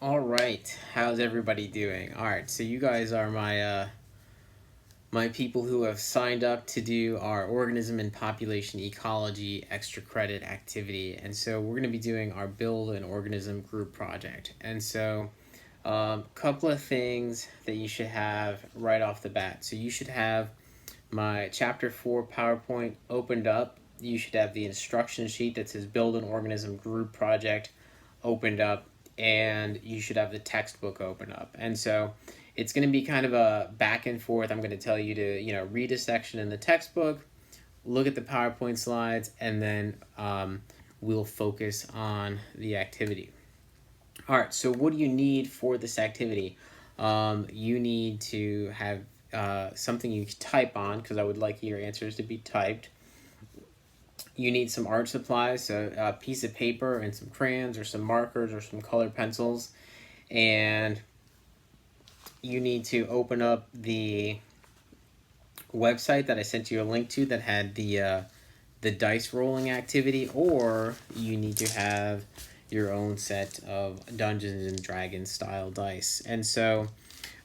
All right, how's everybody doing? All right, so you guys are my people who have signed up to do our organism and population ecology extra credit activity, and so we're going to be doing our build an organism group project. And so, couple of things that you should have right off the bat. So you should have my chapter 4 PowerPoint opened up. You should have the instruction sheet that says build an organism group project opened up, and you should have the textbook open up. And so it's going to be kind of a back and forth. I'm going to tell you to, read a section in the textbook, look at the PowerPoint slides, and then we'll focus on the activity. All right, so what do you need for this activity? You need to have something you can type on, because I would like your answers to be typed. You need some art supplies, so a piece of paper and some crayons or some markers or some colored pencils. And you need to open up the website that I sent you a link to that had the dice rolling activity, or you need to have your own set of Dungeons and Dragons style dice. And so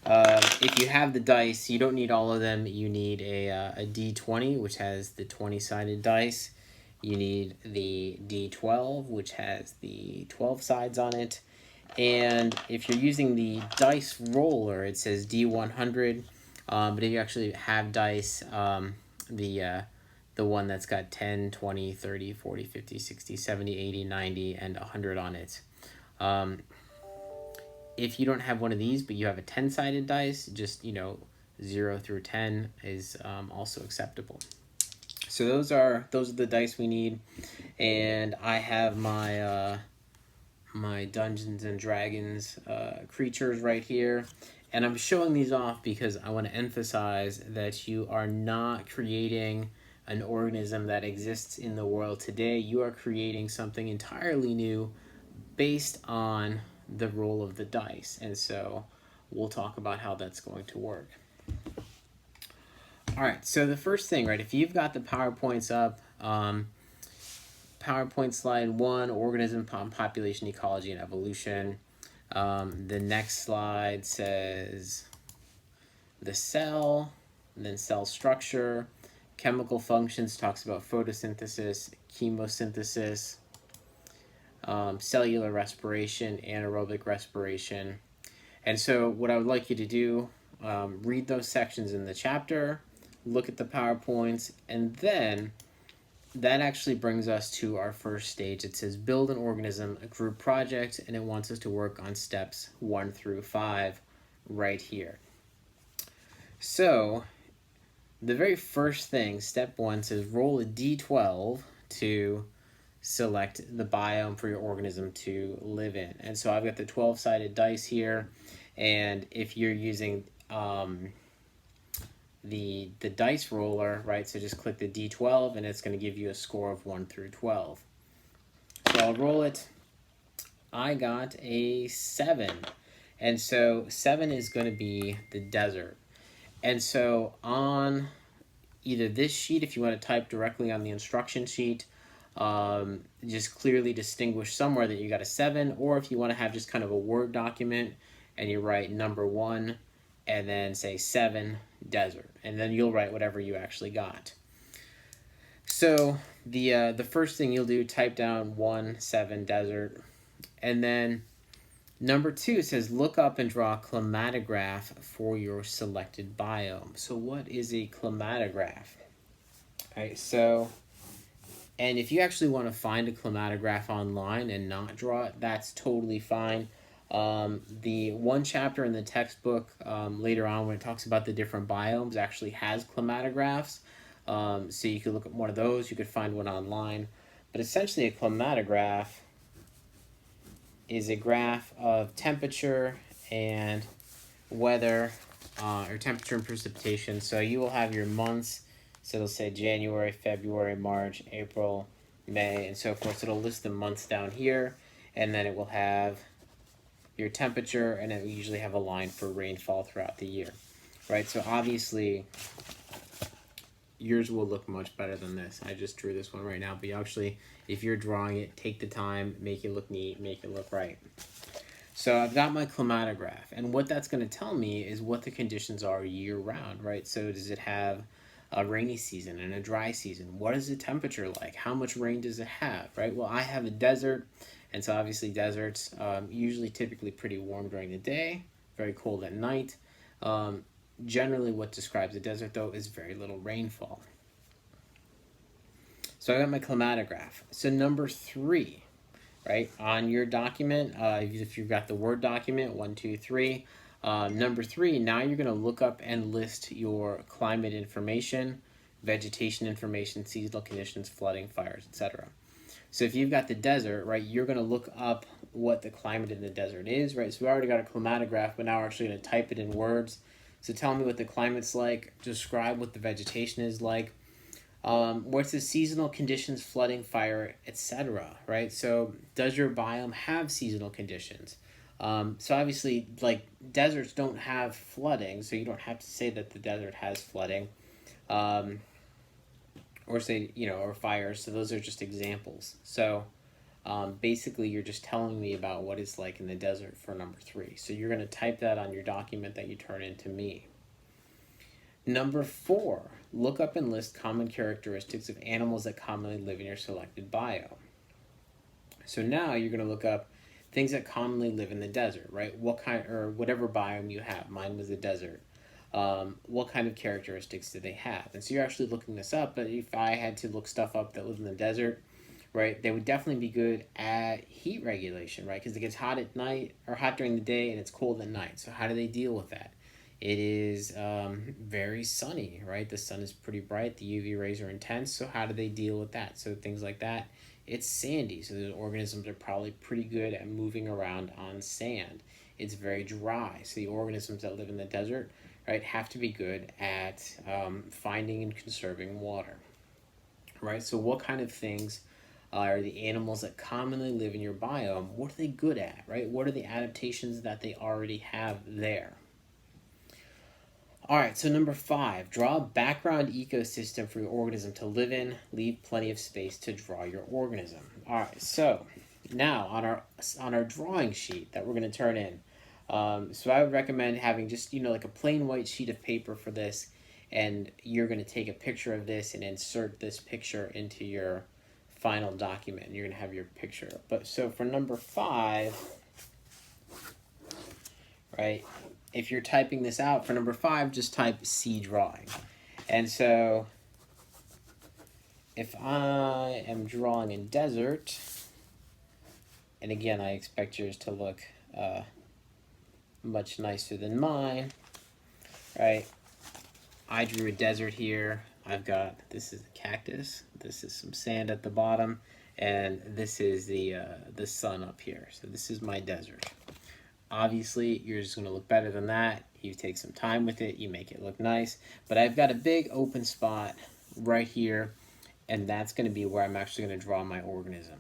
if you have the dice, you don't need all of them. You need a D20, which has the 20-sided dice. You need the D12, which has the 12 sides on it. And if you're using the dice roller, it says D100. But if you actually have dice, the one that's got 10, 20, 30, 40, 50, 60, 70, 80, 90, and 100 on it. If you don't have one of these, but you have a 10-sided dice, just, 0 through 10 is also acceptable. So those are the dice we need, and I have my my Dungeons and Dragons creatures right here, and I'm showing these off because I want to emphasize that you are not creating an organism that exists in the world today. You are creating something entirely new based on the roll of the dice, and so we'll talk about how that's going to work. All right, so the first thing, right, if you've got the PowerPoints up, PowerPoint slide 1, organism, population, ecology, and evolution. The next slide says the cell, and then cell structure, chemical functions, talks about photosynthesis, chemosynthesis, cellular respiration, anaerobic respiration. And so what I would like you to do, read those sections in the chapter, look at the PowerPoints, and then that actually brings us to our first stage. It says build an organism, a group project, and it wants us to work on steps 1 through 5 right here. So the very first thing, step 1, says roll a D12 to select the biome for your organism to live in. And so I've got the 12-sided dice here, and if you're using the dice roller, right, so just click the D12 and it's going to give you a score of 1 through 12. So I'll roll it. I got a 7, and so 7 is going to be the desert. And so on either this sheet, if you want to type directly on the instruction sheet, just clearly distinguish somewhere that you got a 7, or if you want to have just kind of a Word document and you write number 1 and then say 7 desert, and then you'll write whatever you actually got. So the first thing you'll do, type down 1, 7 desert, and then number 2 says look up and draw a chromatograph for your selected biome. So what is a chromatograph? All right, so, and if you actually want to find a chromatograph online and not draw it, that's totally fine. The one chapter in the textbook later on, when it talks about the different biomes, actually has chromatographs. So you could look at one of those. You could find one online. But essentially a chromatograph is a graph of temperature and weather, or temperature and precipitation. So you will have your months. So it'll say January, February, March, April, May, and so forth. So it'll list the months down here, and then it will have your temperature, and it will usually have a line for rainfall throughout the year, right? So obviously yours will look much better than this. I just drew this one right now, but actually, if you're drawing it, take the time, make it look neat, make it look right. So I've got my chromatograph, and what that's going to tell me is what the conditions are year round, right? So does it have a rainy season and a dry season? What is the temperature like? How much rain does it have, right? Well, I have a desert, and so obviously deserts usually typically pretty warm during the day, very cold at night. Um, Generally, what describes a desert, though, is very little rainfall. So I got my chromatograph. So number 3, right, on your document, if you've got the Word document, 1, 2, 3, number 3, now you're going to look up and list your climate information, vegetation information, seasonal conditions, flooding, fires, etc. So if you've got the desert, right, you're going to look up what the climate in the desert is, right? So we already got a chromatograph, but now we're actually going to type it in words. So tell me what the climate's like, describe what the vegetation is like, what's the seasonal conditions, flooding, fire, etc., right? So does your biome have seasonal conditions? So obviously, like, deserts don't have flooding, so you don't have to say that the desert has flooding. Or say, or fires. So those are just examples. So basically, you're just telling me about what it's like in the desert for number 3. So you're going to type that on your document that you turn in to me. Number 4, look up and list common characteristics of animals that commonly live in your selected biome. So now you're going to look up things that commonly live in the desert, right? What kind, or whatever biome you have. Mine was the desert. What kind of characteristics do they have? And so you're actually looking this up, but if I had to look stuff up that live in the desert, right, they would definitely be good at heat regulation, right? Because it gets hot at night, or hot during the day, and it's cold at night. So how do they deal with that? It is very sunny, right? The sun is pretty bright. The UV rays are intense. So how do they deal with that? So things like that. It's sandy, so the organisms are probably pretty good at moving around on sand. It's very dry, so the organisms that live in the desert, right, have to be good at finding and conserving water, right? So what kind of things are the animals that commonly live in your biome? What are they good at, right? What are the adaptations that they already have there? All right, so number 5, draw a background ecosystem for your organism to live in. Leave plenty of space to draw your organism. All right, so now on our drawing sheet that we're going to turn in, so I would recommend having just, like a plain white sheet of paper for this, and you're going to take a picture of this and insert this picture into your final document. And you're going to have your picture. But so for number 5, right, if you're typing this out for number 5, just type C drawing. And so if I am drawing in desert, and again, I expect yours to look much nicer than mine, right? I drew a desert here. This is a cactus, this is some sand at the bottom, and this is the sun up here. So this is my desert. Obviously, yours is going to look better than that. You take some time with it, you make it look nice. But I've got a big open spot right here, and that's going to be where I'm actually going to draw my organism.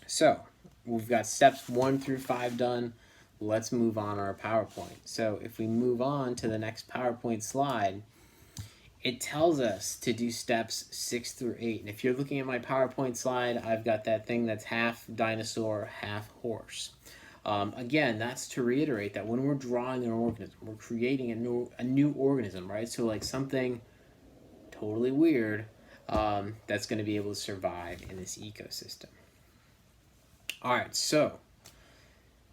So we've got steps 1 through 5 done. Let's move on our PowerPoint. So if we move on to the next PowerPoint slide, it tells us to do steps 6 through 8. And if you're looking at my PowerPoint slide, I've got that thing that's half dinosaur, half horse. Again, that's to reiterate that when we're drawing an organism, we're creating a new organism, right? So like something totally weird that's going to be able to survive in this ecosystem. All right, so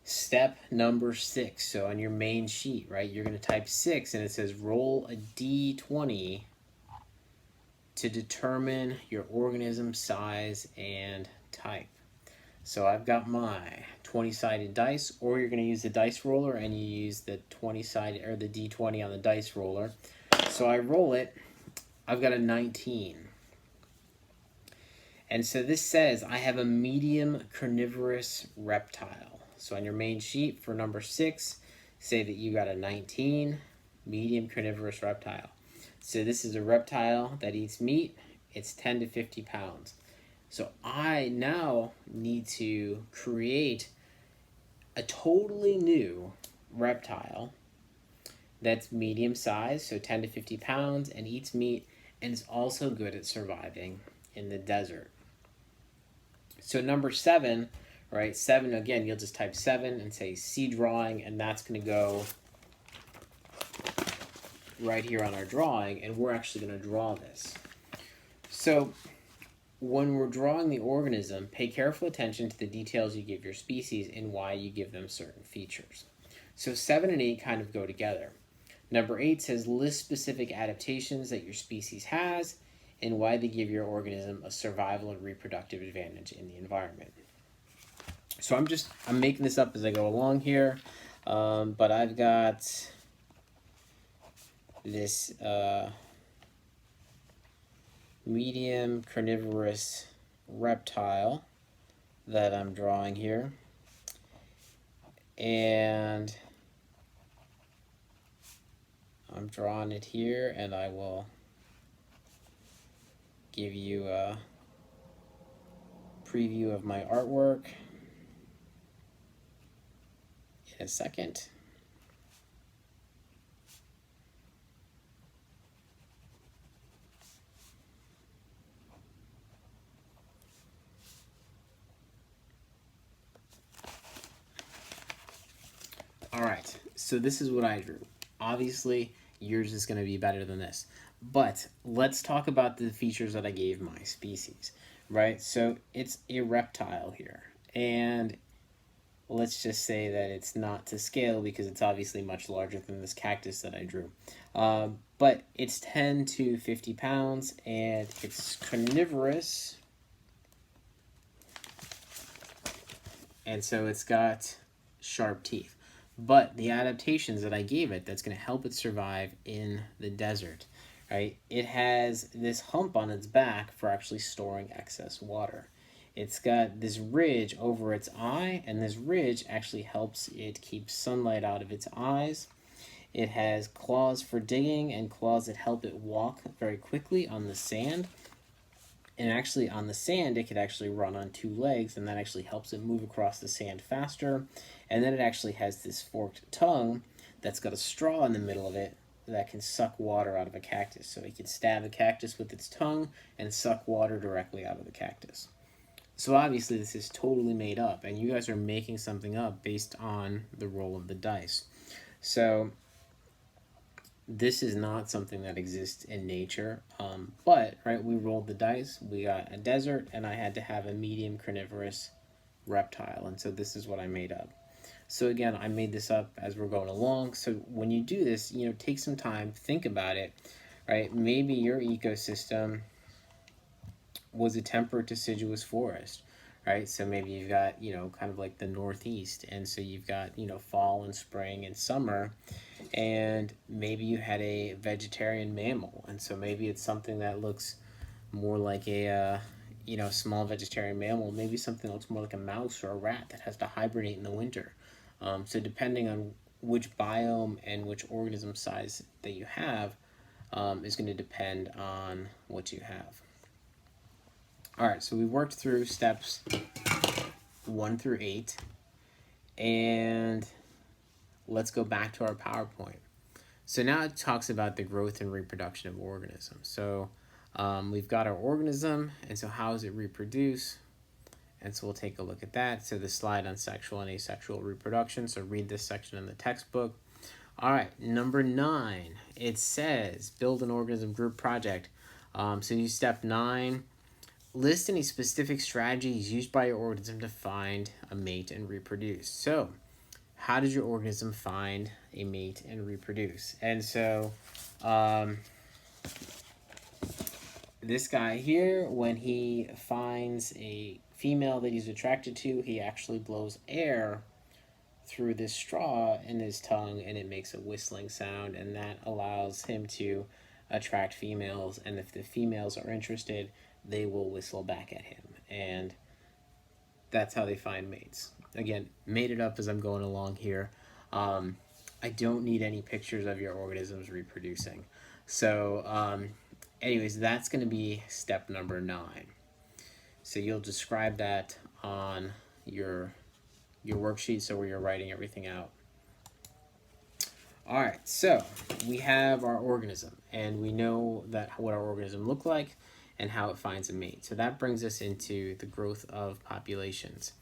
step number 6. So on your main sheet, right, you're going to type 6, and it says roll a d20 to determine your organism size and type. So I've got my 20-sided dice, or you're going to use the dice roller and you use the 20-sided or the d20 on the dice roller. So I roll it. I've got a 19. And so this says I have a medium carnivorous reptile. So on your main sheet for number 6, say that you got a 19, medium carnivorous reptile. So this is a reptile that eats meat. It's 10 to 50 pounds. So I now need to create a totally new reptile that's medium size, so 10 to 50 pounds, and eats meat, and is also good at surviving in the desert. So number 7, right? 7, again, you'll just type 7 and say C drawing, and that's going to go right here on our drawing, and we're actually going to draw this. So when we're drawing the organism, pay careful attention to the details you give your species and why you give them certain features. So 7 and 8 kind of go together. Number 8 says list specific adaptations that your species has and why they give your organism a survival and reproductive advantage in the environment. So I'm making this up as I go along here, but I've got this medium carnivorous reptile that I'm drawing here, and I'm drawing it here, and I will give you a preview of my artwork in a second. All right, so this is what I drew. Obviously, yours is going to be better than this. But let's talk about the features that I gave my species, right? So it's a reptile here. And let's just say that it's not to scale because it's obviously much larger than this cactus that I drew. But it's 10 to 50 pounds, and it's carnivorous. And so it's got sharp teeth. But the adaptations that I gave it that's going to help it survive in the desert, right? It has this hump on its back for actually storing excess water. It's got this ridge over its eye, and this ridge actually helps it keep sunlight out of its eyes. It has claws for digging and claws that help it walk very quickly on the sand. And actually on the sand, it could actually run on 2 legs, and that actually helps it move across the sand faster. And then it actually has this forked tongue that's got a straw in the middle of it that can suck water out of a cactus. So it can stab a cactus with its tongue and suck water directly out of the cactus. So obviously this is totally made up, and you guys are making something up based on the roll of the dice. So this is not something that exists in nature, but right, we rolled the dice, we got a desert, and I had to have a medium carnivorous reptile, and so this is what I made up. So again, I made this up as we're going along. So when you do this, take some time, think about it, right? Maybe your ecosystem was a temperate deciduous forest, right? So maybe you've got, kind of like the Northeast, and so you've got, fall and spring and summer, and maybe you had a vegetarian mammal, and so maybe it's something that looks more like a small vegetarian mammal. Maybe something that looks more like a mouse or a rat that has to hibernate in the winter. So depending on which biome and which organism size that you have is going to depend on what you have. All right, so we worked through steps 1 through 8, and let's go back to our PowerPoint. So now it talks about the growth and reproduction of organisms. So we've got our organism, and so how does it reproduce? And so we'll take a look at that. So the slide on sexual and asexual reproduction. So read this section in the textbook. All right, number 9, it says build an organism group project. So you step 9, list any specific strategies used by your organism to find a mate and reproduce. So how did your organism find a mate and reproduce? And so this guy here, when he finds a female that he's attracted to, he actually blows air through this straw in his tongue, and it makes a whistling sound, and that allows him to attract females, and if the females are interested, they will whistle back at him, and that's how they find mates. Again, made it up as I'm going along here. I don't need any pictures of your organisms reproducing. So anyways, that's going to be step number 9. So you'll describe that on your worksheet, so where you're writing everything out. All right, so we have our organism, and we know that what our organism look like and how it finds a mate. So that brings us into the growth of populations.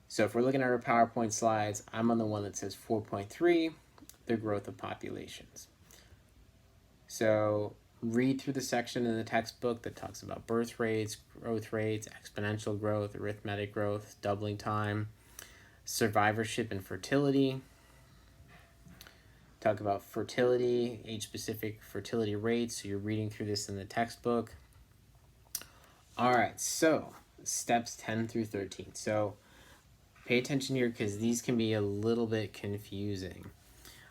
So if we're looking at our PowerPoint slides, I'm on the one that says 4.3, the growth of populations. So read through the section in the textbook that talks about birth rates, growth rates, exponential growth, arithmetic growth, doubling time, survivorship and fertility. Talk about fertility, age-specific fertility rates. So you're reading through this in the textbook. All right, so steps 10 through 13. So pay attention here because these can be a little bit confusing.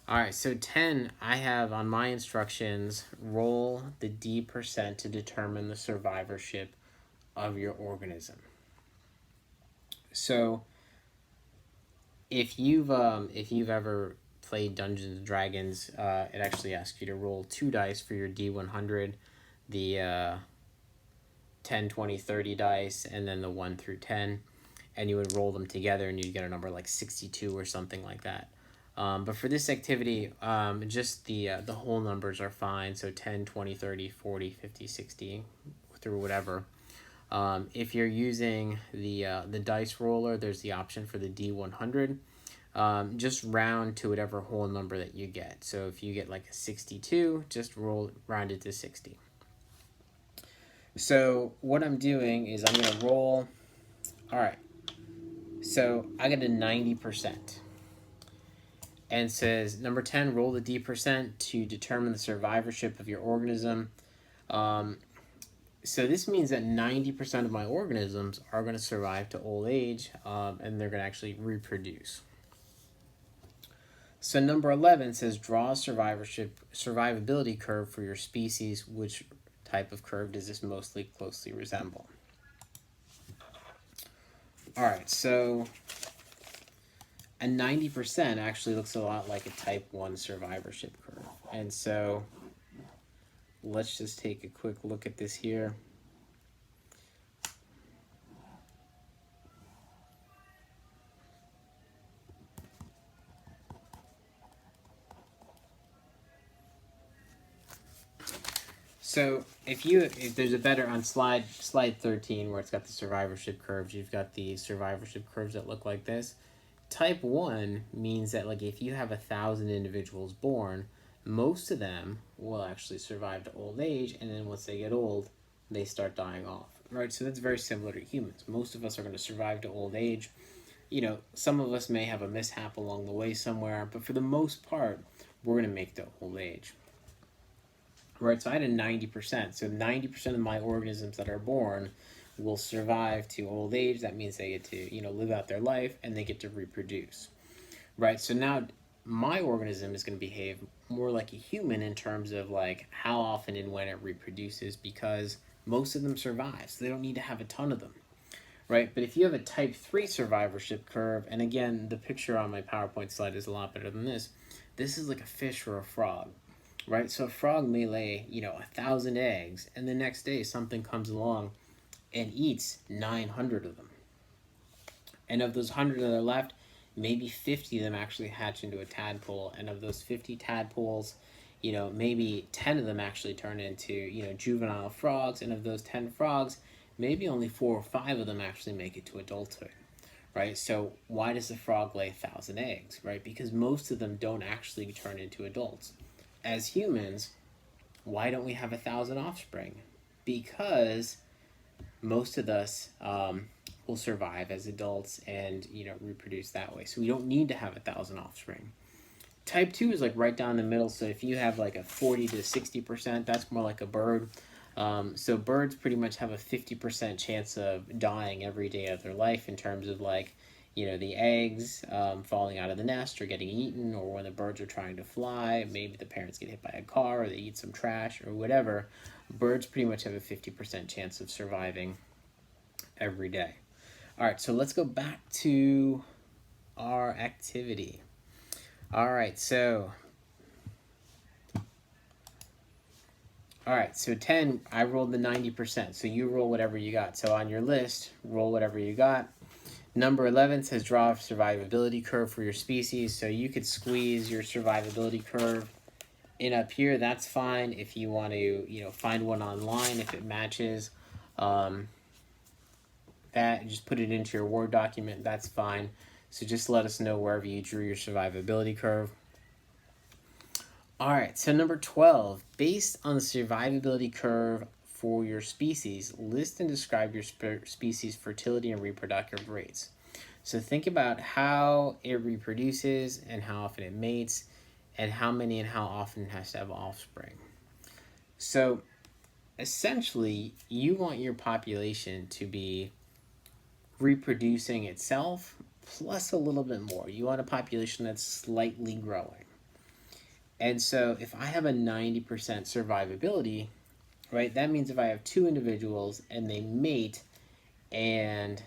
All right, so 10, I have on my instructions, roll the D% to determine the survivorship of your organism. So if you've ever played Dungeons and Dragons, it actually asks you to roll 2 dice for your D100, the 10, 20, 30 dice, and then the 1 through 10, and you would roll them together and you'd get a number like 62 or something like that. But for this activity, just the whole numbers are fine. So 10, 20, 30, 40, 50, 60, through whatever. If you're using the dice roller, there's the option for the D100. Just round to whatever whole number that you get. So if you get like a 62, just round it to 60. So what I'm doing is I'm going to roll. All right. So I get a 90%. And says, number 10, roll the D% to determine the survivorship of your organism. So this means that 90% of my organisms are going to survive to old age, and they're going to actually reproduce. So number 11 says, draw a survivability curve for your species. Which type of curve does this mostly closely resemble? All right, so a 90% actually looks a lot like a type 1 survivorship curve. And so let's just take a quick look at this here. So if there's a better on slide 13 where it's got the survivorship curves, you've got the survivorship curves that look like this. Type 1 means that like if you have 1,000 individuals born, most of them will actually survive to old age, and then once they get old, they start dying off, right? So that's very similar to humans. Most of us are going to survive to old age. You know, some of us may have a mishap along the way somewhere, but for the most part, we're going to make it to old age. Right, so I had a 90%. So 90% of my organisms that are born will survive to old age. That means they get to, live out their life and they get to reproduce. Right, so now my organism is going to behave more like a human in terms of like how often and when it reproduces, because most of them survive, so they don't need to have a ton of them. Right, but if you have a type 3 survivorship curve, and again, the picture on my PowerPoint slide is a lot better than this. This is like a fish or a frog. Right, so a frog may lay, 1,000 eggs, and the next day something comes along and eats 900 of them. And of those 100 that are left, maybe 50 of them actually hatch into a tadpole, and of those 50 tadpoles, maybe 10 of them actually turn into, juvenile frogs, and of those 10 frogs, maybe only 4 or 5 of them actually make it to adulthood. Right, so why does the frog lay 1,000 eggs? Right, because most of them don't actually turn into adults. As humans, why don't we have 1,000 offspring? Because most of us will survive as adults and reproduce that way. So we don't need to have 1,000 offspring. Type 2 is like right down the middle. So if you have like a 40 to 60%, that's more like a bird. So birds pretty much have a 50% chance of dying every day of their life in terms of like, the eggs falling out of the nest or getting eaten, or when the birds are trying to fly, maybe the parents get hit by a car or they eat some trash or whatever. Birds pretty much have a 50% chance of surviving every day. All right, so let's go back to our activity. All right, so 10, I rolled the 90%, so you roll whatever you got. So on your list, roll whatever you got. Number 11 says draw a survivability curve for your species. So you could squeeze your survivability curve in up here. That's fine if you want to, find one online if it matches. that, just put it into your Word document, that's fine. So just let us know wherever you drew your survivability curve. All right, so number 12, based on the survivability curve for your species, list and describe your species' fertility and reproductive rates. So think about how it reproduces and how often it mates, and how many and how often it has to have offspring. So essentially, you want your population to be reproducing itself plus a little bit more. You want a population that's slightly growing. And so if I have a 90% survivability, right, that means if I have two individuals and they mate and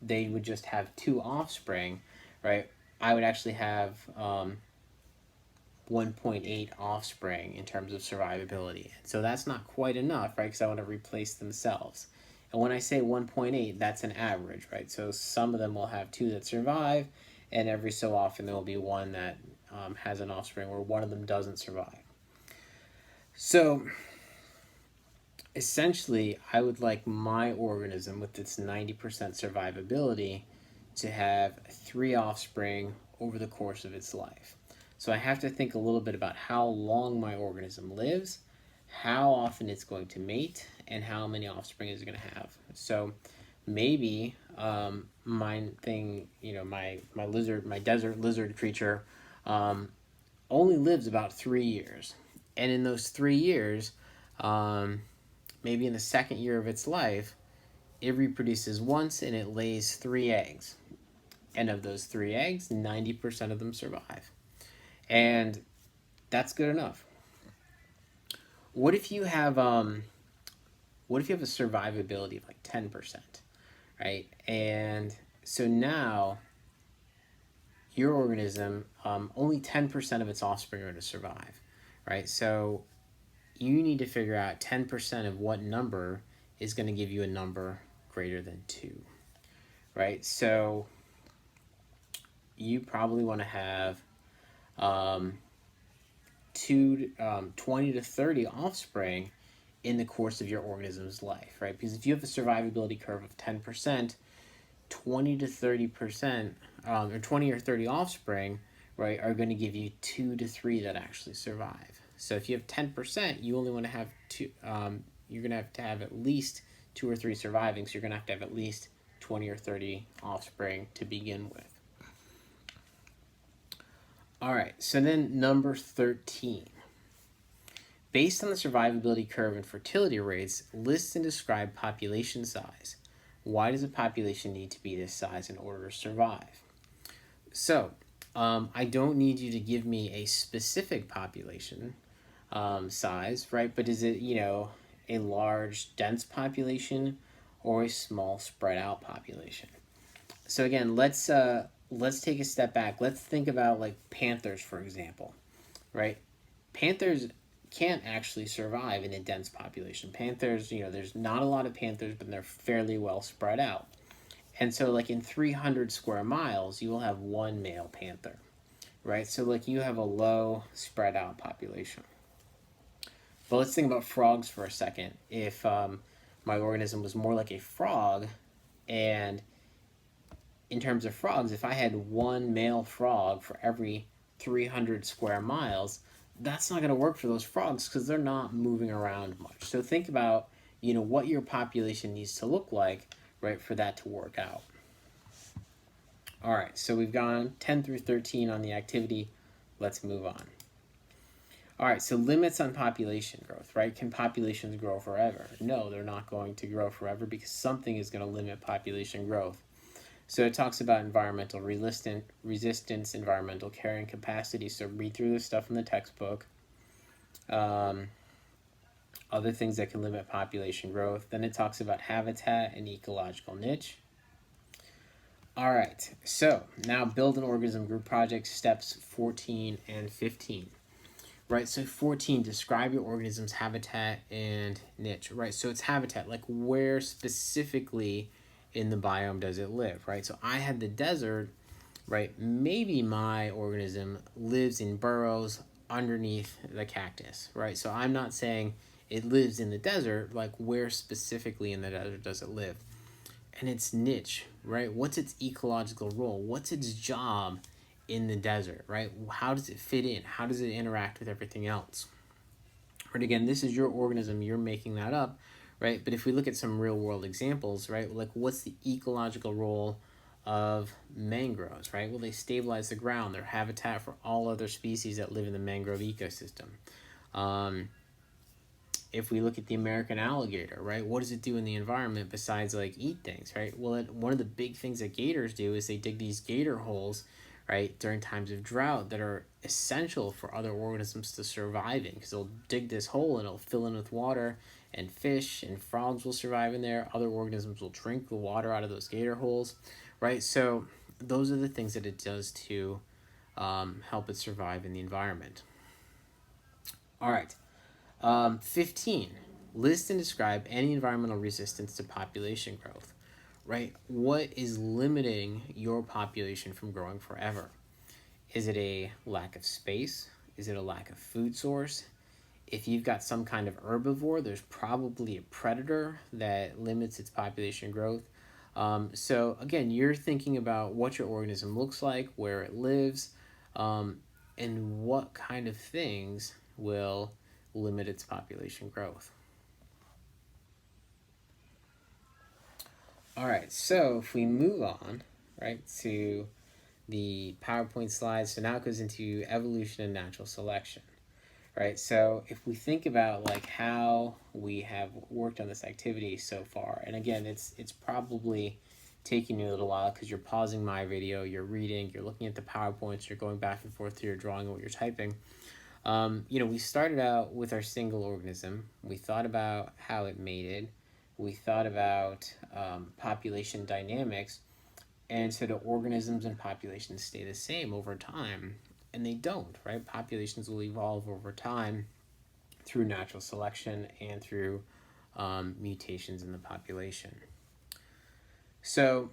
they would just have two offspring, right, I would actually have 1.8 offspring in terms of survivability. So that's not quite enough, right, because I want to replace themselves. And when I say 1.8, that's an average, right? So some of them will have two that survive, and every so often there will be one that has an offspring where one of them doesn't survive. So essentially, I would like my organism with its 90% survivability to have 3 offspring over the course of its life. So I have to think a little bit about how long my organism lives, how often it's going to mate, and how many offspring it's going to have. So maybe my thing, my lizard, my desert lizard creature, only lives about 3 years, and in those 3 years, maybe in the second year of its life, it reproduces once and it lays 3 eggs, and of those 3 eggs, 90% of them survive, and that's good enough. What if you have a survivability of like 10%, right? And so now your organism, only 10% of its offspring are going to survive, right? So you need to figure out 10% of what number is going to give you a number greater than 2, right? So you probably want to have 20 to 30 offspring in the course of your organism's life, right? Because if you have a survivability curve of 10%, 20 to 30%, or 20 or 30 offspring, right, are going to give you 2 to 3 that actually survive. So if you have 10%, you only want to have 2, you're going to have at least 2 or 3 surviving, so you're going to have at least 20 or 30 offspring to begin with. All right, so then number 13. Based on the survivability curve and fertility rates, list and describe population size. Why does a population need to be this size in order to survive? So, I don't need you to give me a specific population size, right? But is it, a large, dense population or a small, spread out population? So again, let's take a step back. Let's think about like panthers, for example, right? Panthers can't actually survive in a dense population. Panthers, there's not a lot of panthers, but they're fairly well spread out. And so like in 300 square miles, you will have one male panther, right? So like you have a low spread out population. But let's think about frogs for a second. If my organism was more like a frog, and in terms of frogs, if I had one male frog for every 300 square miles, that's not going to work for those frogs because they're not moving around much. So think about, what your population needs to look like, right, for that to work out. All right, so we've gone 10 through 13 on the activity. Let's move on. All right, so limits on population growth, right? Can populations grow forever? No, they're not going to grow forever because something is going to limit population growth. So it talks about environmental resistance, environmental carrying capacity. So read through this stuff in the textbook. Other things that can limit population growth. Then it talks about habitat and ecological niche. All right, so now build an organism group project, steps 14 and 15. Right, so 14, describe your organism's habitat and niche. Right, so it's habitat, like where specifically in the biome does it live, right? So I had the desert, right? Maybe my organism lives in burrows underneath the cactus, right? So I'm not saying it lives in the desert, like where specifically in the desert does it live? And its niche, right? What's its ecological role? What's its job in the desert, right? How does it fit in? How does it interact with everything else? But again, this is your organism, you're making that up, right? But if we look at some real world examples, right, like what's the ecological role of mangroves, right? Well, they stabilize the ground, they're habitat for all other species that live in the mangrove ecosystem. Um, if we look at the American alligator, right, what does it do in the environment besides like eat things, right? Well, one of the big things that gators do is they dig these gator holes, right, during times of drought that are essential for other organisms to survive in, because they'll dig this hole and it'll fill in with water, and fish and frogs will survive in there. Other organisms will drink the water out of those gator holes, right? So those are the things that it does to help it survive in the environment. All right. 15. List and describe any environmental resistance to population growth. Right? What is limiting your population from growing forever? Is it a lack of space? Is it a lack of food source? If you've got some kind of herbivore, there's probably a predator that limits its population growth. So, again, you're thinking about what your organism looks like, where it lives, um, and what kind of things will limit its population growth. All right, so if we move on, right, to the PowerPoint slides, so now it goes into evolution and natural selection, right? So if we think about like how we have worked on this activity so far, and again, it's probably taking you a little while because you're pausing my video, you're reading, you're looking at the PowerPoints, you're going back and forth to your drawing what you're typing. We started out with our single organism. We thought about how it mated. We thought about population dynamics. And so the organisms and populations stay the same over time. And they don't, right? Populations will evolve over time through natural selection and through mutations in the population. So,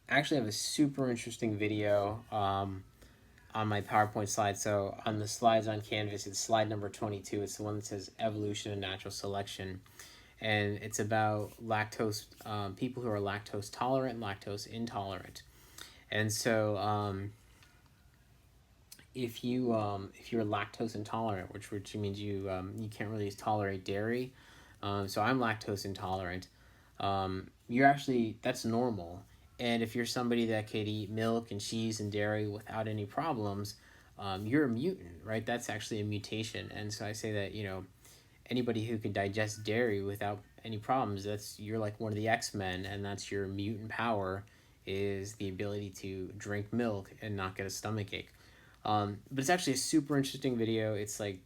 I actually have a super interesting video on my PowerPoint slide. So on the slides on Canvas, it's slide number 22. It's the one that says evolution and natural selection. And it's about lactose, people who are lactose tolerant and lactose intolerant. And so if you're lactose intolerant, which means you can't really tolerate dairy, so I'm lactose intolerant. That's normal. And if you're somebody that could eat milk and cheese and dairy without any problems, you're a mutant, right? That's actually a mutation. And so I say that, anybody who can digest dairy without any problems, you're like one of the X-Men, and that's your mutant power, is the ability to drink milk and not get a stomach ache. But it's actually a super interesting video. It's like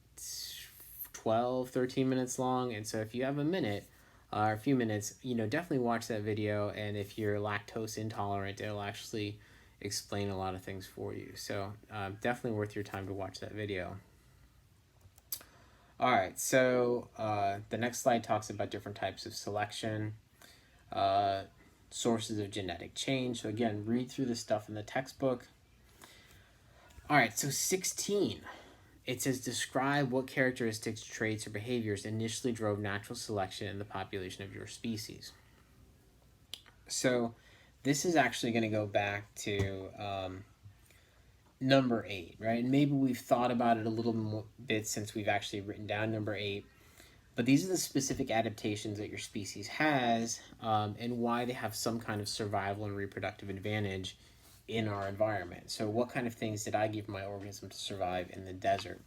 12, 13 minutes long. And so if you have a minute, or a few minutes, definitely watch that video. And if you're lactose intolerant, it'll actually explain a lot of things for you. So definitely worth your time to watch that video. All right, so the next slide talks about different types of selection, sources of genetic change. So again, read through the stuff in the textbook. All right, so 16. It says, describe what characteristics, traits, or behaviors initially drove natural selection in the population of your species. So this is actually going to go back to number 8, right? And maybe we've thought about it a little bit since we've actually written down number 8. But these are the specific adaptations that your species has, and why they have some kind of survival and reproductive advantage in our environment. So what kind of things did I give my organism to survive in the desert?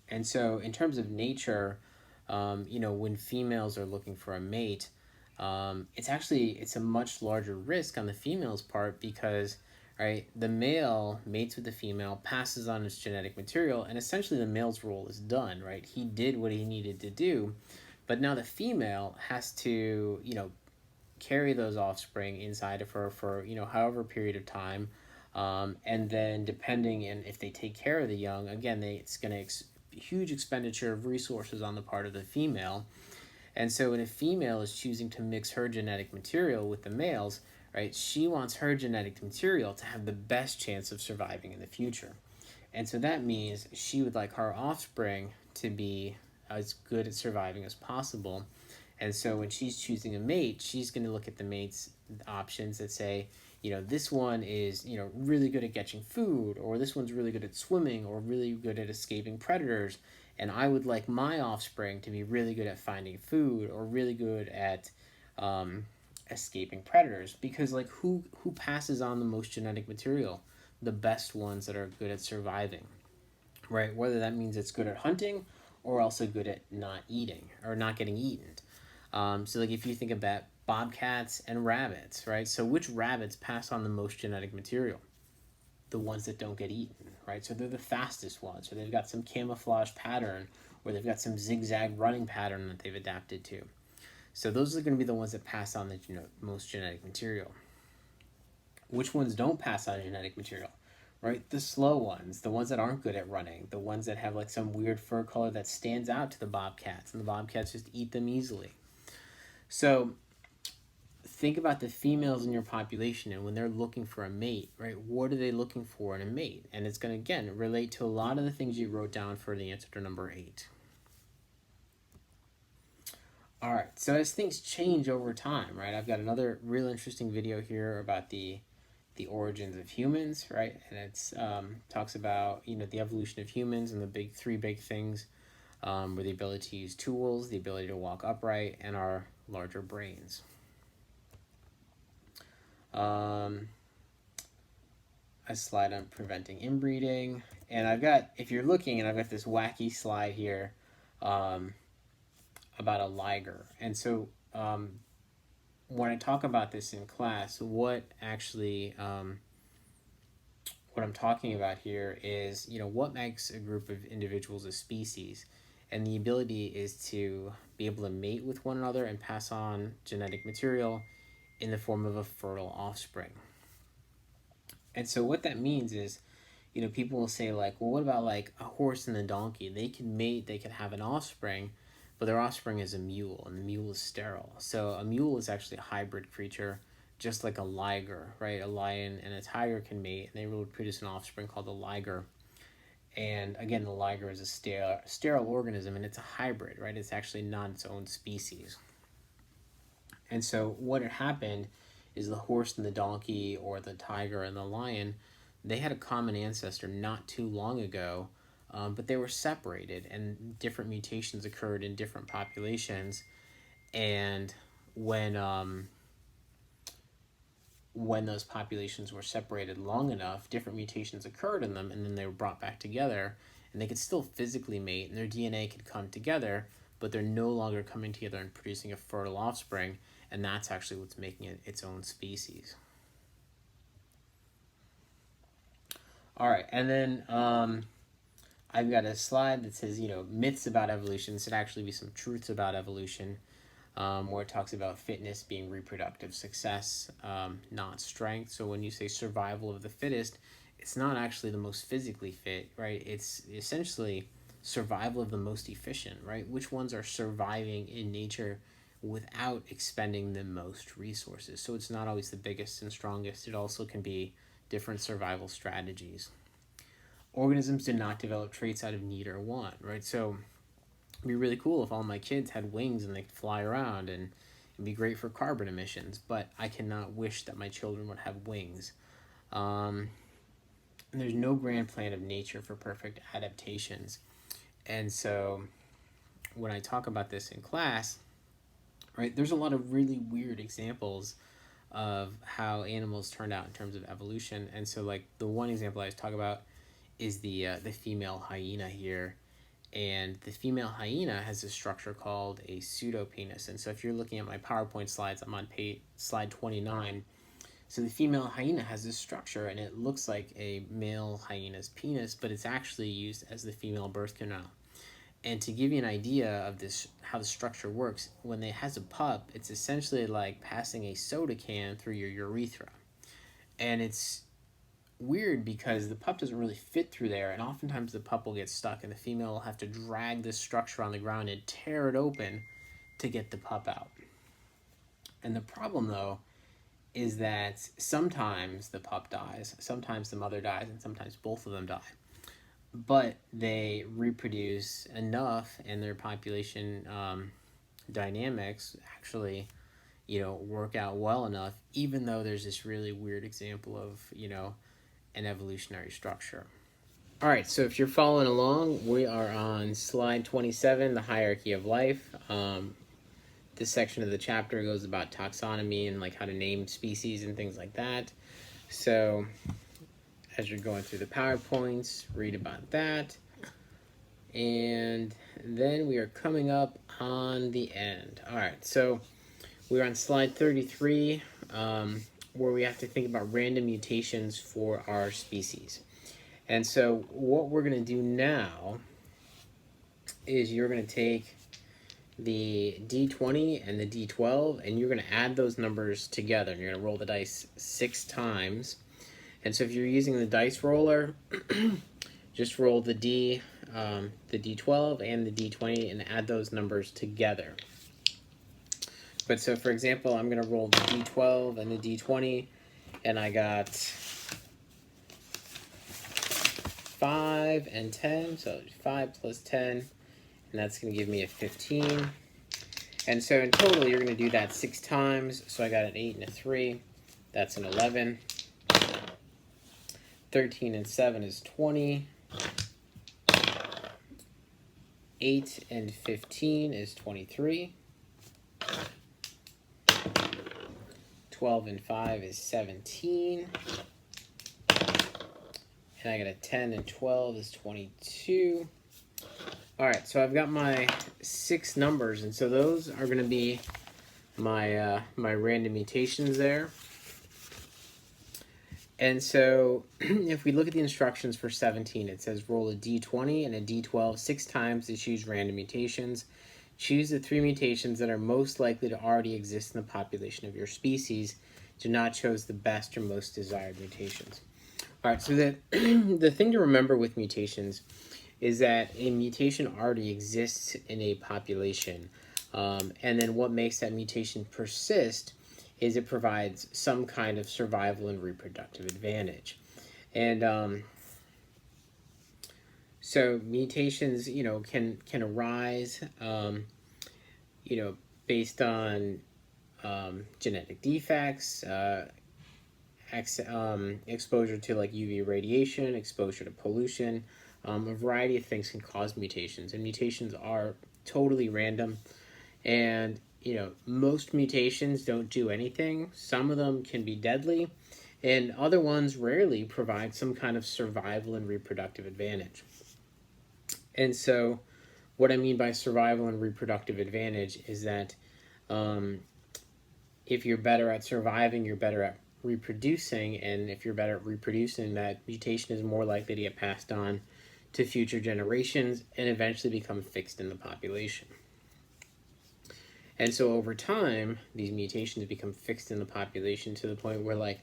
And so in terms of nature, when females are looking for a mate, it's a much larger risk on the female's part because, right, the male mates with the female, passes on its genetic material, and essentially the male's role is done, right? He did what he needed to do, but now the female has to, carry those offspring inside of her for however period of time, and then depending on if they take care of the young, again, it's going to huge expenditure of resources on the part of the female. And so when a female is choosing to mix her genetic material with the males, right, she wants her genetic material to have the best chance of surviving in the future. And so that means she would like her offspring to be as good at surviving as possible. And so when she's choosing a mate, she's going to look at the mate's options that say, this one is, really good at catching food, or this one's really good at swimming, or really good at escaping predators. And I would like my offspring to be really good at finding food, or really good at escaping predators. Because like who passes on the most genetic material? The best ones that are good at surviving, right? Whether that means it's good at hunting or also good at not eating or not getting eaten. So like if you think about bobcats and rabbits, right? So which rabbits pass on the most genetic material? The ones that don't get eaten, right? So they're the fastest ones, or they've got some camouflage pattern, or they've got some zigzag running pattern that they've adapted to. So those are going to be the ones that pass on the most genetic material. Which ones don't pass on genetic material? Right? The slow ones, the ones that aren't good at running, the ones that have like some weird fur color that stands out to the bobcats, and the bobcats just eat them easily. So think about the females in your population, and when they're looking for a mate, right? What are they looking for in a mate? And it's going to, again, relate to a lot of the things you wrote down for the answer to number 8. All right, so as things change over time, right? I've got another real interesting video here about the origins of humans, right? And it's talks about the evolution of humans, and the three big things were the ability to use tools, the ability to walk upright, and our larger brains. A slide on preventing inbreeding, and I've got, if you're looking, and I've got this wacky slide here about a liger. And so when I talk about this in class, what I'm talking about here is, what makes a group of individuals a species? And the ability is to be able to mate with one another and pass on genetic material in the form of a fertile offspring. And so what that means is, people will say like, well, what about like a horse and a donkey? They can mate, they can have an offspring, but their offspring is a mule, and the mule is sterile. So a mule is actually a hybrid creature, just like a liger, right? A lion and a tiger can mate, and they will produce an offspring called a liger. And again, the liger is a sterile organism, and it's a hybrid, right? It's actually not its own species. And so what had happened is the horse and the donkey, or the tiger and the lion, they had a common ancestor not too long ago, but they were separated, and different mutations occurred in different populations. And when those populations were separated long enough, different mutations occurred in them, and then they were brought back together, and they could still physically mate, and their DNA could come together, but they're no longer coming together and producing a fertile offspring, and that's actually what's making it its own species. All right, and then I've got a slide that says, myths about evolution. This should actually be some truths about evolution, where it talks about fitness being reproductive success, not strength. So when you say survival of the fittest, it's not actually the most physically fit, right? It's essentially survival of the most efficient, right? Which ones are surviving in nature without expending the most resources. So it's not always the biggest and strongest. It also can be different survival strategies. Organisms did not develop traits out of need or want, right? So it'd be really cool if all my kids had wings and they could fly around, and it'd be great for carbon emissions, but I cannot wish that my children would have wings. And there's no grand plan of nature for perfect adaptations. And so when I talk about this in class, right, there's a lot of really weird examples of how animals turned out in terms of evolution. And so like the one example I was talking about is the female hyena here. And the female hyena has a structure called a pseudopenis. And so if you're looking at my PowerPoint slides, I'm on slide 29. So the female hyena has this structure, and it looks like a male hyena's penis, but it's actually used as the female birth canal. And to give you an idea of this, how the structure works, when it has a pup, it's essentially like passing a soda can through your urethra. And it's weird because the pup doesn't really fit through there, and oftentimes the pup will get stuck, and the female will have to drag this structure on the ground and tear it open to get the pup out. And the problem, though, is that sometimes the pup dies, sometimes the mother dies, and sometimes both of them die. but they reproduce enough, and their population dynamics actually, work out well enough, even though there's this really weird example of, an evolutionary structure. All right, so if you're following along, we are on slide 27, the hierarchy of life. This section of the chapter goes about taxonomy and like how to name species and things like that. So as you're going through the PowerPoints, read about that. And then we are coming up on the end. All right, so we're on slide 33, where we have to think about random mutations for our species. And so what we're going to do now is you're going to take the D20 and the D12, and you're going to add those numbers together, and you're going to roll the dice 6 times. And so if you're using the dice roller, just roll the D, the D12 and the D20 and add those numbers together. But so for example, I'm going to roll the D12 and the D20, and I got 5 and 10, so 5 plus 10, and that's going to give me a 15. And so in total, you're going to do that 6 times. So I got an 8 and a 3. That's an 11. 13 and 7 is 20. 8 and 15 is 23. 12 and 5 is 17. And I got a 10 and 12 is 22. All right, so I've got my 6 numbers, and so those are going to be my my random mutations there. And so if we look at the instructions for 17, it says roll a D20 and a D12 6 times to choose random mutations. Choose the 3 mutations that are most likely to already exist in the population of your species. Do not choose the best or most desired mutations. All right, so the thing to remember with mutations is that a mutation already exists in a population. And then what makes that mutation persist is it provides some kind of survival and reproductive advantage. And so mutations, can arise, based on genetic defects, exposure to like UV radiation, exposure to pollution. A variety of things can cause mutations, and mutations are totally random. And most mutations don't do anything. Some of them can be deadly, and other ones rarely provide some kind of survival and reproductive advantage. And so what I mean by survival and reproductive advantage is that if you're better at surviving, you're better at reproducing, and if you're better at reproducing, that mutation is more likely to get passed on to future generations and eventually become fixed in the population. And so over time, these mutations become fixed in the population to the point where like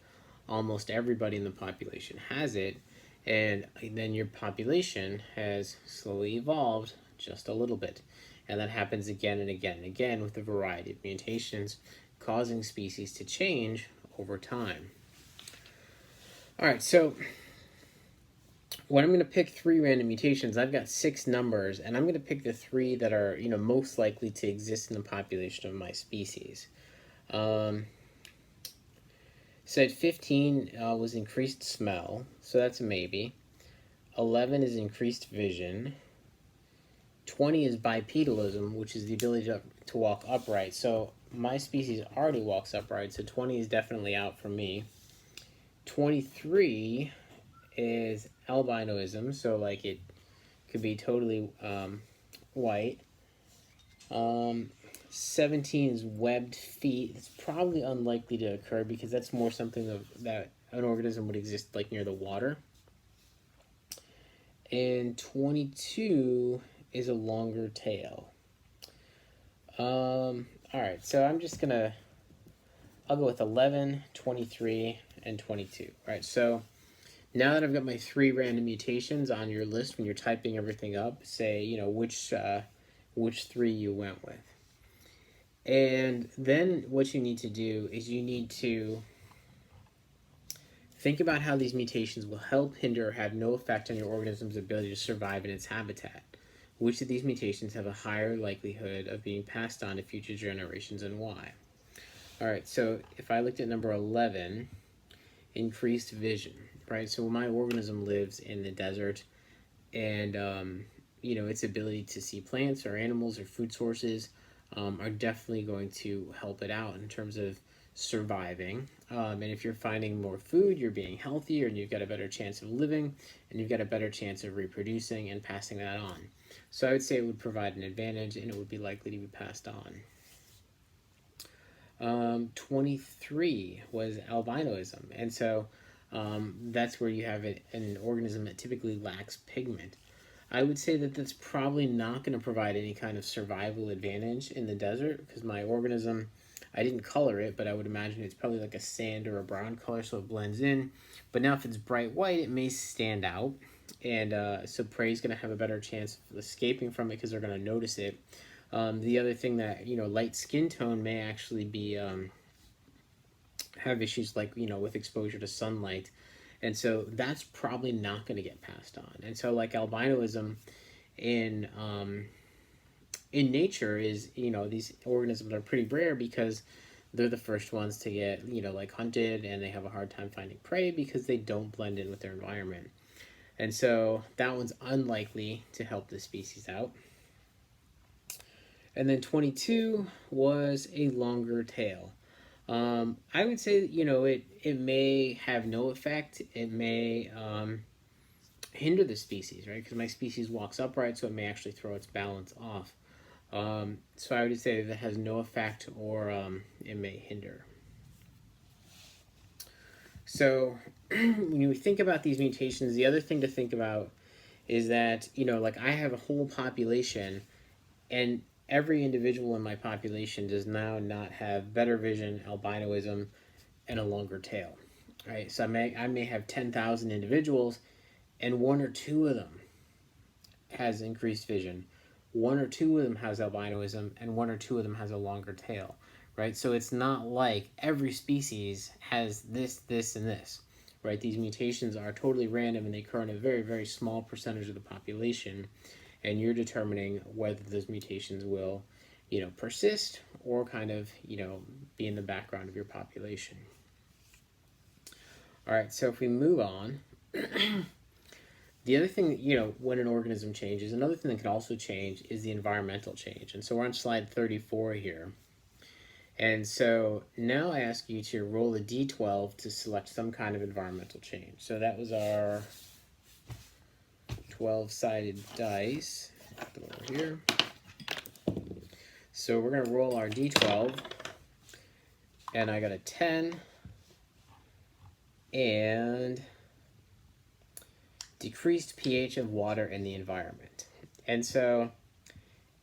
almost everybody in the population has it, and then your population has slowly evolved just a little bit. And that happens again and again and again with a variety of mutations, causing species to change over time. All right, so when I'm going to pick 3 random mutations, I've got 6 numbers, and I'm going to pick the 3 that are most likely to exist in the population of my species. So at 15 was increased smell, so that's a maybe. 11 is increased vision. 20 is bipedalism, which is the ability to walk upright. So my species already walks upright, so 20 is definitely out for me. 23 is albinoism, so like it could be totally white. 17 is webbed feet. It's probably unlikely to occur because that's more something that an organism would exist like near the water. And 22 is a longer tail. All right, so I'll go with 11, 23, and 22. All right, so now that I've got my 3 random mutations on your list, when you're typing everything up, say, which 3 you went with. And then what you need to do is you need to Think about how these mutations will help, hinder, or have no effect on your organism's ability to survive in its habitat. Which of these mutations have a higher likelihood of being passed on to future generations, and why? All right, so if I looked at number 11, increased vision, right? So my organism lives in the desert, and its ability to see plants or animals or food sources are definitely going to help it out in terms of surviving. And if you're finding more food, you're being healthier, and you've got a better chance of living, and you've got a better chance of reproducing and passing that on. So I would say it would provide an advantage, and it would be likely to be passed on. 23 was albinoism, and so that's where you have an organism that typically lacks pigment. I would say that that's probably not going to provide any kind of survival advantage in the desert, because my organism, I didn't color it, but I would imagine it's probably like a sand or a brown color, so it blends in. But now if it's bright white, it may stand out, and so prey is going to have a better chance of escaping from it because they're going to notice it. The other thing that, light skin tone may actually be have issues like, with exposure to sunlight. And so that's probably not going to get passed on. And so like albinoism in nature is, these organisms are pretty rare because they're the first ones to get, like hunted, and they have a hard time finding prey because they don't blend in with their environment. And so that one's unlikely to help the species out. And then 22 was a longer tail. I would say, it may have no effect. It may hinder the species, right? Because my species walks upright, so it may actually throw its balance off. So I would say that has no effect, or it may hinder. So when you think about these mutations, the other thing to think about is that, like I have a whole population, and every individual in my population does now not have better vision, albinoism, and a longer tail. Right? So I may have 10,000 individuals, and one or two of them has increased vision, one or two of them has albinoism, and one or two of them has a longer tail. Right? So it's not like every species has this, and this. Right? These mutations are totally random, and they occur in a very, very small percentage of the population. And you're determining whether those mutations will, persist or kind of, be in the background of your population. All right, so if we move on, the other thing, when an organism changes, another thing that can also change is the environmental change. And so we're on slide 34 here. And so now I ask you to roll a d12 to select some kind of environmental change. So that was our 12-sided dice. Put them over here. So we're going to roll our d12, and I got a 10, and decreased pH of water in the environment. And so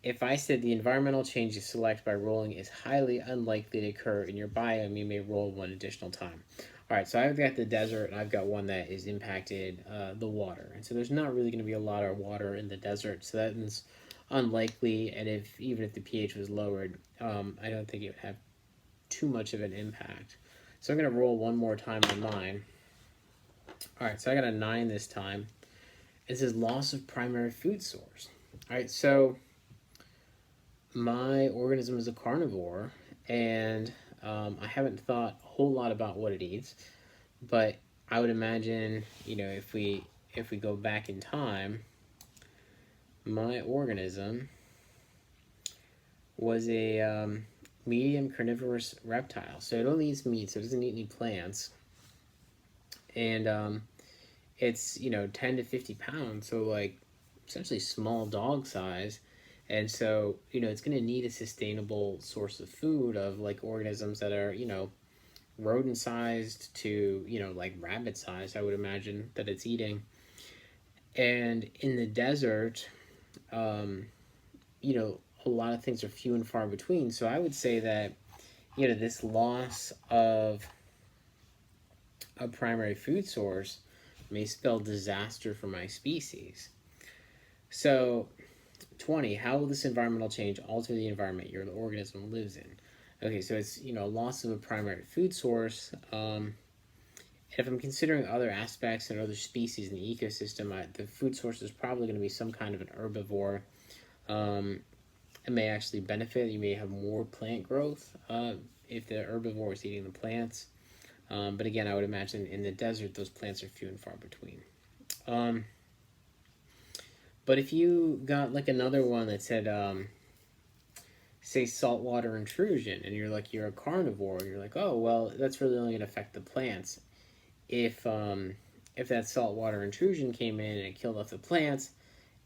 if I said the environmental change you select by rolling is highly unlikely to occur in your biome, you may roll one additional time. All right, so I've got the desert, and I've got one that is impacted the water. And so there's not really going to be a lot of water in the desert, so that's unlikely. And even if the pH was lowered, I don't think it would have too much of an impact. So I'm going to roll one more time on mine. All right, so I got a 9 this time. It says loss of primary food source. All right, so my organism is a carnivore, and I haven't thought a whole lot about what it eats, but I would imagine, if we go back in time, my organism was a medium carnivorous reptile. So it only eats meat, so it doesn't eat any plants. And it's, 10 to 50 pounds, so like essentially small dog size. And so, it's going to need a sustainable source of food of like organisms that are, rodent sized to, like rabbit sized, I would imagine that it's eating. And in the desert, a lot of things are few and far between. So I would say that, this loss of a primary food source may spell disaster for my species. So 20, how will this environmental change alter the environment your organism lives in? Okay, so it's, loss of a primary food source. if I'm considering other aspects and other species in the ecosystem, the food source is probably going to be some kind of an herbivore. It may actually benefit. You may have more plant growth if the herbivore is eating the plants. But again, I would imagine in the desert, those plants are few and far between. But if you got like another one that said, say saltwater intrusion, and you're a carnivore, and you're like, oh well, that's really only going to affect the plants. If that saltwater intrusion came in and it killed off the plants,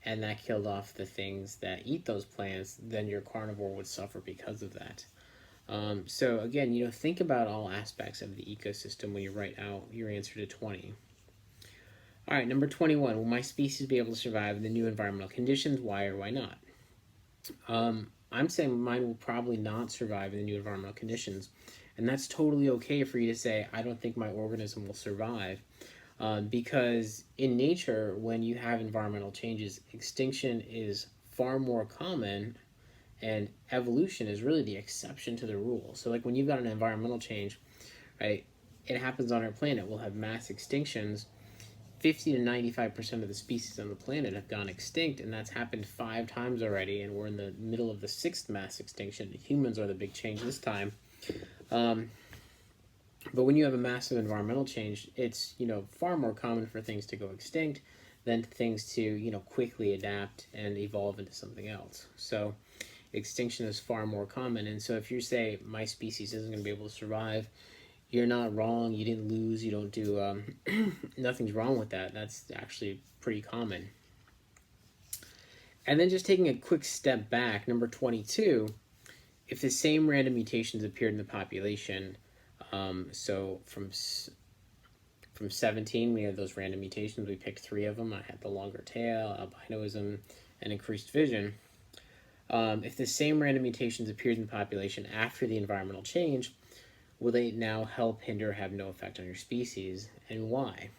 and that killed off the things that eat those plants, then your carnivore would suffer because of that. So again, think about all aspects of the ecosystem when you write out your answer to 20. All right, number 21. Will my species be able to survive in the new environmental conditions? Why or why not? I'm saying mine will probably not survive in the new environmental conditions. And that's totally okay for you to say, I don't think my organism will survive. Because in nature, when you have environmental changes, extinction is far more common, and evolution is really the exception to the rule. So like when you've got an environmental change, right, it happens on our planet, we'll have mass extinctions. 50 to 95% of the species on the planet have gone extinct, and that's happened 5 times already, and we're in the middle of the 6th mass extinction. The humans are the big change this time. But when you have a massive environmental change, it's far more common for things to go extinct than things to quickly adapt and evolve into something else. So extinction is far more common. And so if you say my species isn't going to be able to survive, you're not wrong. You didn't lose. You don't do nothing's wrong with that. That's actually pretty common. And then just taking a quick step back, number 22, if the same random mutations appeared in the population, so from 17, we had those random mutations. We picked 3 of them. I had the longer tail, albinism, and increased vision. If the same random mutations appeared in the population after the environmental change, will they now help, hinder, have no effect on your species, and why?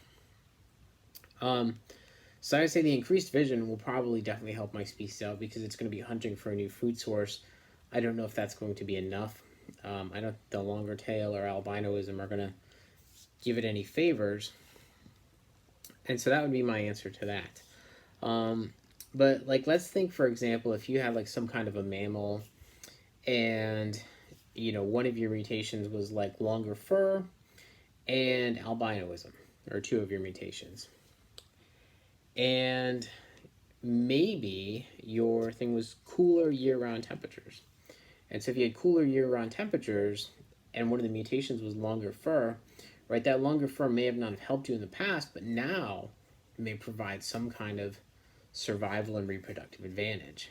So I would say the increased vision will probably definitely help my species out because it's going to be hunting for a new food source. I don't know if that's going to be enough. I don't think the longer tail or albinism are going to give it any favors. And so that would be my answer to that. But like, let's think, for example, if you have like some kind of a mammal and one of your mutations was like longer fur and albinism, or 2 of your mutations. And maybe your thing was cooler year-round temperatures. And so if you had cooler year-round temperatures and one of the mutations was longer fur, right, that longer fur may have not helped you in the past, but now it may provide some kind of survival and reproductive advantage.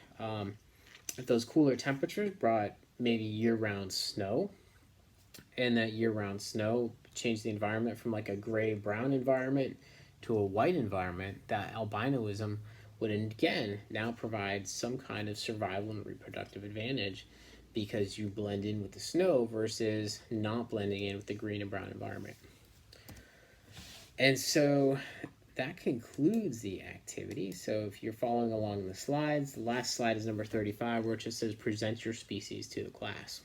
If those cooler temperatures brought maybe year-round snow, and that year-round snow changed the environment from like a gray-brown environment to a white environment, that albinism would again now provide some kind of survival and reproductive advantage because you blend in with the snow versus not blending in with the green and brown environment. And so that concludes the activity. So if you're following along the slides, the last slide is number 35, where it just says present your species to the class.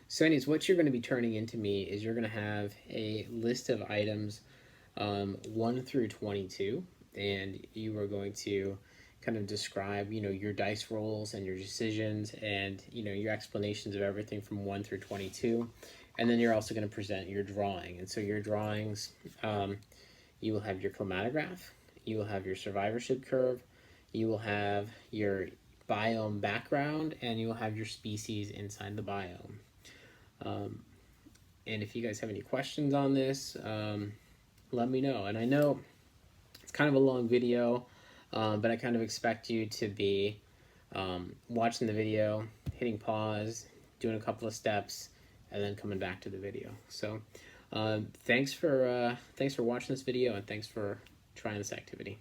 So anyways, what you're going to be turning into me is you're going to have a list of items 1 through 22, and you are going to kind of describe, your dice rolls and your decisions and, your explanations of everything from 1 through 22. And then you're also going to present your drawing. And so your drawings, you will have your chromatograph, you will have your survivorship curve, you will have your biome background, and you will have your species inside the biome. And if you guys have any questions on this, let me know. And I know it's kind of a long video, but I kind of expect you to be watching the video, hitting pause, doing a couple of steps, and then coming back to the video. So thanks for watching this video, and thanks for trying this activity.